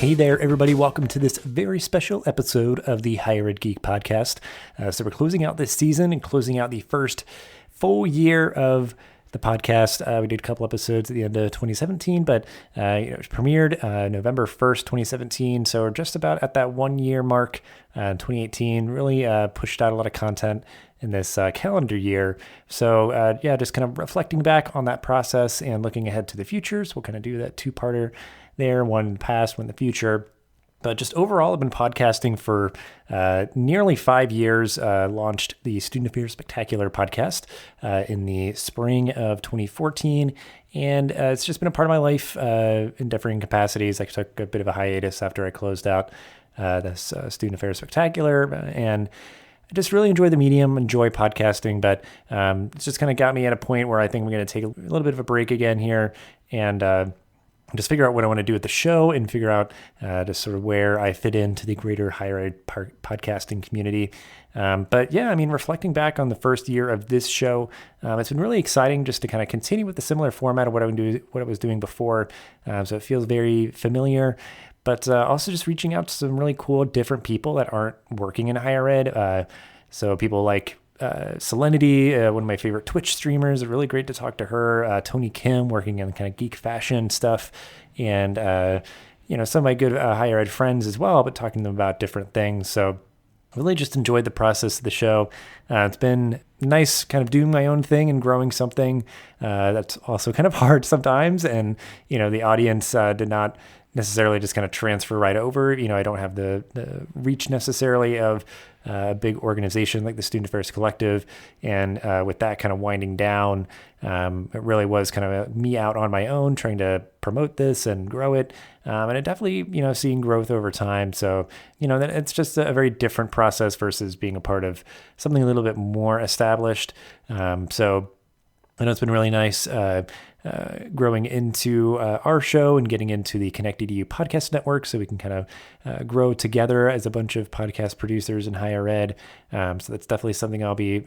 Hey there, everybody. Welcome to this very special episode of the Higher Ed Geek Podcast. So we're closing out this season and closing out the first full year of the podcast. We did a couple episodes at the end of 2017, but it was premiered November 1st, 2017. So we're just about at that 1 year mark in 2018. Really pushed out a lot of content in this calendar year. So just kind of reflecting back on that process and looking ahead to the future. So we'll kind of do that two-parter there, one in the past, one in the future. But just overall, I've been podcasting for nearly 5 years. Launched the Student Affairs Spectacular podcast in the spring of 2014. And it's just been a part of my life in differing capacities. I took a bit of a hiatus after I closed out this Student Affairs Spectacular. And I just really enjoy the medium, enjoy podcasting. But it's just kind of got me at a point where I think I'm going to take a little bit of a break again here and just figure out what I want to do with the show and figure out just sort of where I fit into the greater higher ed podcasting community. Reflecting back on the first year of this show, it's been really exciting just to kind of continue with the similar format of what I was doing before. So it feels very familiar, but also just reaching out to some really cool, different people that aren't working in higher ed. So people like Selenity, one of my favorite Twitch streamers. Really great to talk to her. Tony Kim, working on kind of geek fashion stuff, and some of my good higher ed friends as well, but talking to them about different things. So really just enjoyed the process of the show. It's been nice kind of doing my own thing and growing something that's also kind of hard sometimes. And, the audience did not necessarily just kind of transfer right over. I don't have the reach necessarily of a big organization like the Student Affairs Collective. And with that kind of winding down, it really was kind of me out on my own trying to promote this and grow it. And it definitely, seeing growth over time. So, that it's just a very different process versus being a part of something a little bit more established. So I know it's been really nice growing into our show and getting into the ConnectEDU Podcast Network so we can kind of grow together as a bunch of podcast producers in higher ed. So that's definitely something I'll be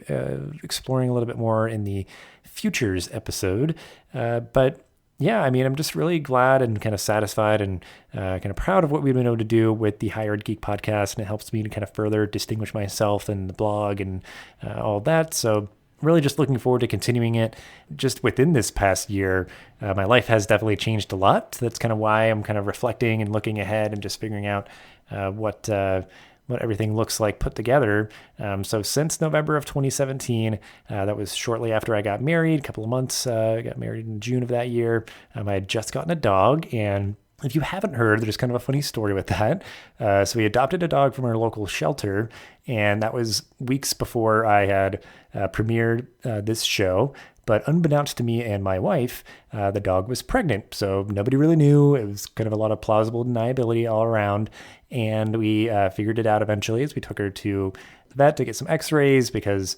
exploring a little bit more in the futures episode. I'm just really glad and kind of satisfied and kind of proud of what we've been able to do with the Higher Ed Geek podcast, and it helps me to kind of further distinguish myself and the blog and all that. So really just looking forward to continuing it. Just within this past year, my life has definitely changed a lot. So that's kind of why I'm kind of reflecting and looking ahead and just figuring out what everything looks like put together. So since November of 2017, that was shortly after I got married, a couple of months. I got married in June of that year. I had just gotten a dog, and if you haven't heard, there's kind of a funny story with that. So we adopted a dog from our local shelter, and that was weeks before I had premiered this show. But unbeknownst to me and my wife, the dog was pregnant. So nobody really knew. It was kind of a lot of plausible deniability all around. And we figured it out eventually as we took her to the vet to get some x-rays because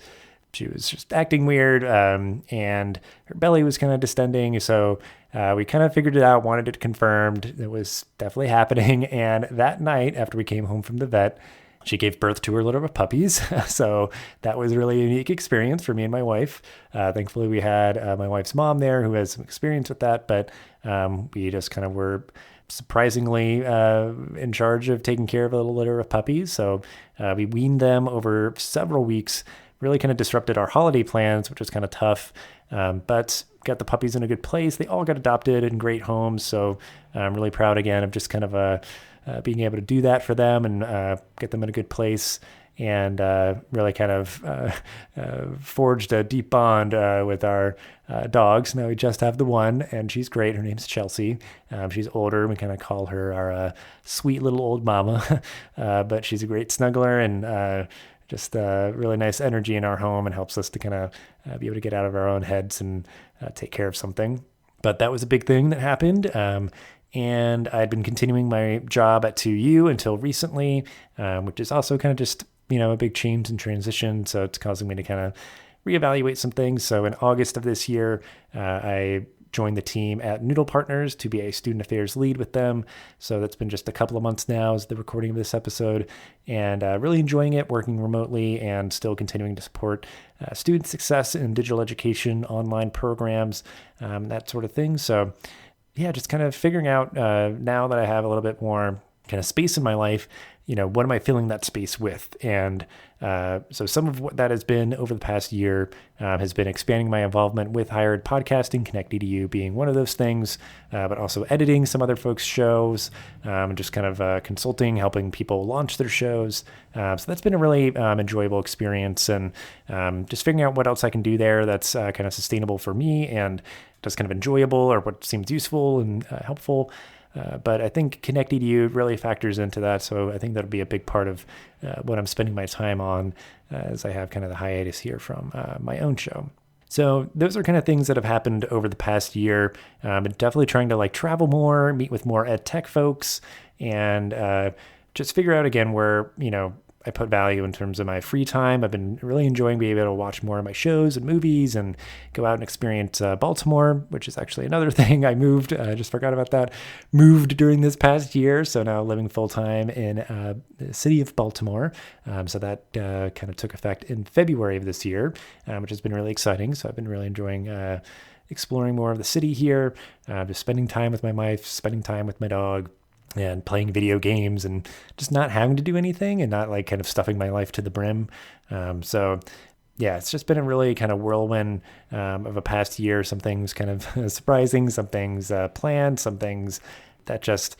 she was just acting weird, and her belly was kind of distending. So we kind of figured it out, wanted it confirmed. It was definitely happening. And that night, after we came home from the vet, she gave birth to her litter of puppies. So that was a really unique experience for me and my wife. Thankfully, we had my wife's mom there who has some experience with that, but we just kind of were surprisingly in charge of taking care of a little litter of puppies. So we weaned them over several weeks, really kind of disrupted our holiday plans, which was kind of tough, but got the puppies in a good place. They all got adopted in great homes. So I'm really proud again of just kind of being able to do that for them and get them in a good place, and really kind of forged a deep bond with our dogs. Now we just have the one, and she's great. Her name's Chelsea. She's older. We kind of call her our sweet little old mama, but she's a great snuggler and just really nice energy in our home, and helps us to kind of be able to get out of our own heads and take care of something. But that was a big thing that happened. And I'd been continuing my job at 2U until recently, which is also kind of just, a big change and transition. So it's causing me to kind of reevaluate some things. So in August of this year, I joined the team at Noodle Partners to be a student affairs lead with them. So that's been just a couple of months now as the recording of this episode, and really enjoying it, working remotely and still continuing to support student success in digital education, online programs, that sort of thing. So yeah, just kind of figuring out now that I have a little bit more kind of space in my life, what am I filling that space with? And so some of what that has been over the past year has been expanding my involvement with higher ed podcasting, ConnectEDU being one of those things, but also editing some other folks' shows, and just kind of consulting, helping people launch their shows. So that's been a really enjoyable experience, and just figuring out what else I can do there that's kind of sustainable for me and just kind of enjoyable, or what seems useful and helpful. But I think ConnectEDU really factors into that. So I think that'll be a big part of what I'm spending my time on as I have kind of the hiatus here from my own show. So those are kind of things that have happened over the past year. But definitely trying to travel more, meet with more ed tech folks, and just figure out again where, I put value in terms of my free time. I've been really enjoying being able to watch more of my shows and movies and go out and experience Baltimore, which is actually another thing. I moved, just forgot about that, moved during this past year. So now living full time in the city of Baltimore. So that kind of took effect in February of this year, which has been really exciting. So I've been really enjoying exploring more of the city here, just spending time with my wife, spending time with my dog, and playing video games and just not having to do anything and not kind of stuffing my life to the brim. So yeah, it's just been a really kind of whirlwind of a past year. Some things kind of surprising, some things planned, some things that just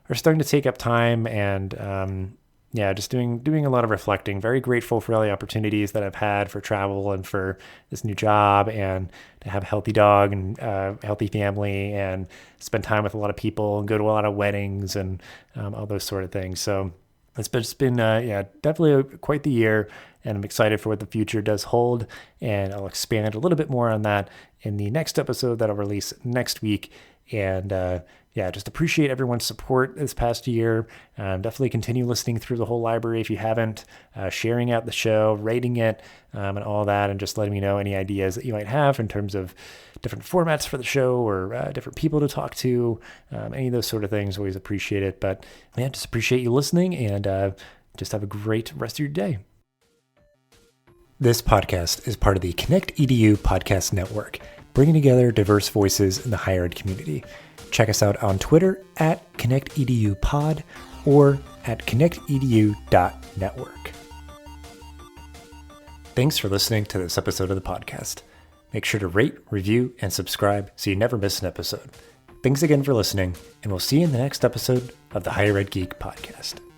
are starting to take up time, and just doing a lot of reflecting. Very grateful for all the opportunities that I've had for travel and for this new job, and to have a healthy dog and healthy family, and spend time with a lot of people and go to a lot of weddings and all those sort of things. So it's been definitely quite the year, and I'm excited for what the future does hold. And I'll expand a little bit more on that in the next episode that I'll release next week. And just appreciate everyone's support this past year. Definitely continue listening through the whole library if you haven't, sharing out the show, rating it, and all that, and just letting me know any ideas that you might have in terms of different formats for the show, or different people to talk to, any of those sort of things. Always appreciate it. But just appreciate you listening, and just have a great rest of your day. This podcast is part of the ConnectEDU Podcast Network, bringing together diverse voices in the higher ed community. Check us out on Twitter at ConnectEDUPod or at connectedu.network. Thanks for listening to this episode of the podcast. Make sure to rate, review, and subscribe so you never miss an episode. Thanks again for listening, and we'll see you in the next episode of the Higher Ed Geek Podcast.